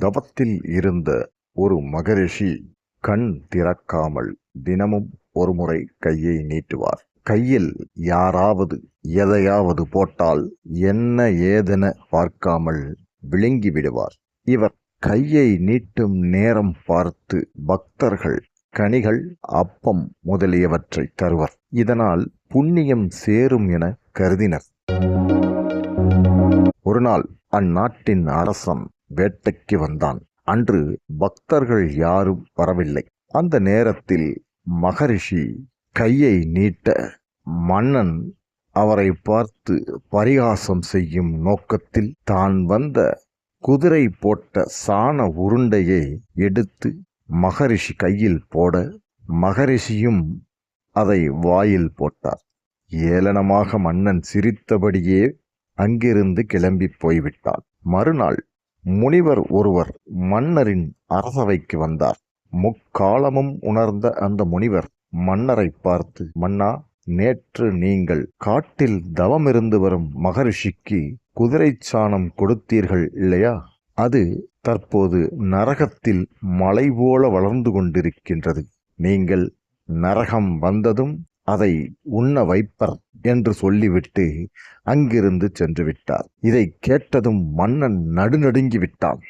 தவத்தில் இருந்த ஒரு மகரிஷி கண் திறக்காமல் தினமும் ஒருமுறை கையை நீட்டுவார். கையில் யாராவது எதையாவது போட்டால் என்ன ஏதென பார்க்காமல் விழுங்கி விடுவார். இவர் கையை நீட்டும் நேரம் பார்த்து பக்தர்கள் கனிகள், அப்பம் முதலியவற்றை தருவர். இதனால் புண்ணியம் சேரும் என கருதினர். ஒருநாள் அந்நாட்டின் அரசன் வேட்டைக்கு வந்தான். அன்று பக்தர்கள் யாரும் வரவில்லை. அந்த நேரத்தில் மகரிஷி கையை நீட்ட மன்னன் அவரை பார்த்து பரிகாசம் செய்யும் நோக்கத்தில் தான் வந்த குதிரை போட்ட சாண உருண்டையை எடுத்து மகரிஷி கையில் போட மகரிஷியும் அதை வாயில் போட்டார். ஏளனமாக மன்னன் சிரித்தபடியே அங்கிருந்து கிளம்பி போய்விட்டார். மறுநாள் முனிவர் ஒருவர் மன்னரின் அரசவைக்கு வந்தார். முக்காலமும் உணர்ந்த அந்த முனிவர் மன்னரை பார்த்து, மன்னா, நேற்று நீங்கள் காட்டில் தவமிருந்து வரும் மகரிஷிக்கு குதிரை சாணம் கொடுத்தீர்கள் இல்லையா? அது தற்போது நரகத்தில் மலை போல வளர்ந்து கொண்டிருக்கின்றது. நீங்கள் நரகம் வந்ததும் அதை உண்ண வைப்பர் என்று சொல்லிவிட்டு அங்கிருந்து சென்று விட்டார். இதை கேட்டதும் மன்னன் நடுநடுங்கி விட்டான்.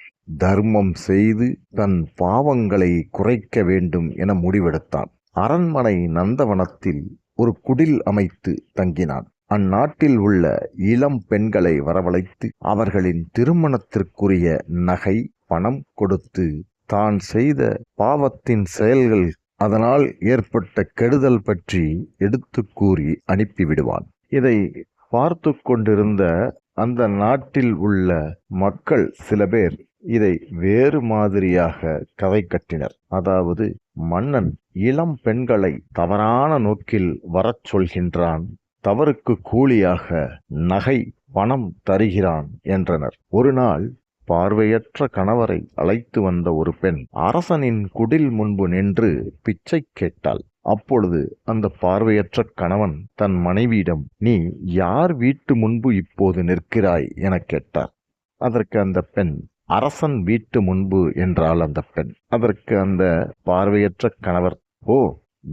தர்மம் செய்து தன் பாவங்களை குறைக்க வேண்டும் என முடிவெடுத்தான். அரண்மனை நந்தவனத்தில் ஒரு குடில் அமைத்து தங்கினான். அந்நாட்டில் உள்ள இளம் பெண்களை வரவழைத்து அவர்களின் திருமணத்திற்குரிய நகை, பணம் கொடுத்து தான் செய்த பாவத்தின் செயல்கள், அதனால் ஏற்பட்ட கெடுதல் பற்றி எடுத்து கூறி அனுப்பிவிடுவான். இதை பார்த்து கொண்டிருந்த அந்த நாட்டில் உள்ள மக்கள் சில பேர் இதை வேறு மாதிரியாக கதை கட்டினர். அதாவது, மன்னன் இளம் பெண்களை தவறான நோக்கில் வரச் சொல்கின்றான், தவறுக்கு கூலியாக நகை, பணம் தருகிறான் என்றனர். ஒரு நாள் பார்வையற்ற கணவரை அழைத்து வந்த ஒரு பெண் அரசனின் குடில் முன்பு நின்று பிச்சை கேட்டாள். அப்பொழுது அந்த பார்வையற்ற கணவன் தன் மனைவியிடம், நீ யார் வீட்டு முன்பு இப்போது நிற்கிறாய் என கேட்டார். அதற்கு அந்த பெண், அரசன் வீட்டு முன்பு என்றாள் அந்த பெண். அதற்கு அந்த பார்வையற்ற கணவர், ஓ,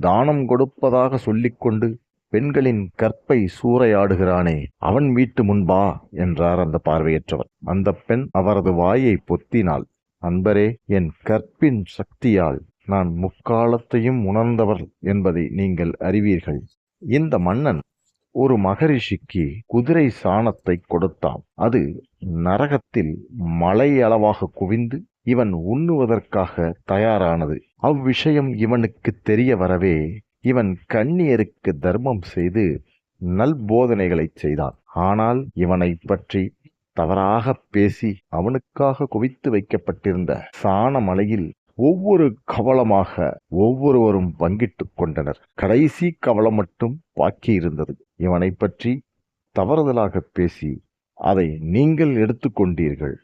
தானம் கொடுப்பதாக சொல்லிக்கொண்டு பெண்களின் கற்பை சூறையாடுகிறானே, அவன் வீட்டு முன்பா என்றார் அந்த பார்வையற்றவர். அந்த பெண் அவரது வாயை பொத்தினாள். அன்பரே, என் கற்பின் சக்தியால் நான் முக்காலத்தையும் உணர்ந்தவர் என்பதை நீங்கள் அறிவீர்கள். இந்த மன்னன் ஒரு மகரிஷிக்கு குதிரை சாணத்தை கொடுத்தான். அது நரகத்தில் மலை அளவாக குவிந்து இவன் உண்ணுவதற்காக தயாரானது. அவ்விஷயம் இவனுக்கு தெரிய வரவே இவன் கன்னியருக்கு தர்மம் செய்து நல்போதனைகளை செய்தான். ஆனால் இவனை பற்றி தவறாக பேசி அவனுக்காக குவித்து வைக்கப்பட்டிருந்த சாண மலையில் ஒவ்வொரு கவளமாக ஒவ்வொருவரும் பங்கிட்டுக் கொண்டனர். கடைசி கவளம் மட்டும் பாக்கி இருந்தது. இவனை பற்றி தவறுதலாக பேசி அதை நீங்கள் எடுத்துக்கொண்டீர்கள்.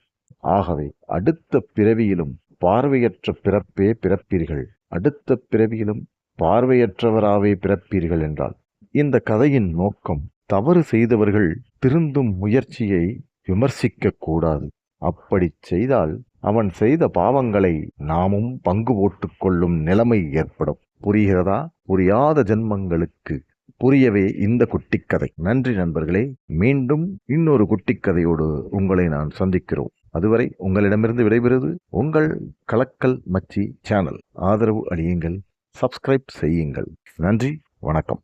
ஆகவே அடுத்த பிறவியிலும் பார்வையற்ற பிறப்பே பிறப்பீர்கள், அடுத்த பிறவியிலும் பார்வையற்றவராவே பிறப்பீர்கள் என்றால், இந்த கதையின் நோக்கம், தவறு செய்தவர்கள் திருந்தும் முயற்சியை விமர்சிக்க கூடாது. அப்படி செய்தால் அவன் செய்த பாவங்களை நாமும் பங்கு போட்டுக் கொள்ளும் நிலைமை ஏற்படும். புரிகிறதா? புரியாத ஜென்மங்களுக்கு புரியவே இந்த குட்டிக்கதை. நன்றி நண்பர்களே. மீண்டும் இன்னொரு குட்டிக்கதையோடு உங்களை நான் சந்திக்கிறோம். அதுவரை உங்களிடமிருந்து விடைபெறுவது உங்கள் கலக்கல் மச்சி சேனல். ஆதரவு அளியுங்கள், சப்ஸ்கிரைப் செய்யுங்கள். நன்றி, வணக்கம்.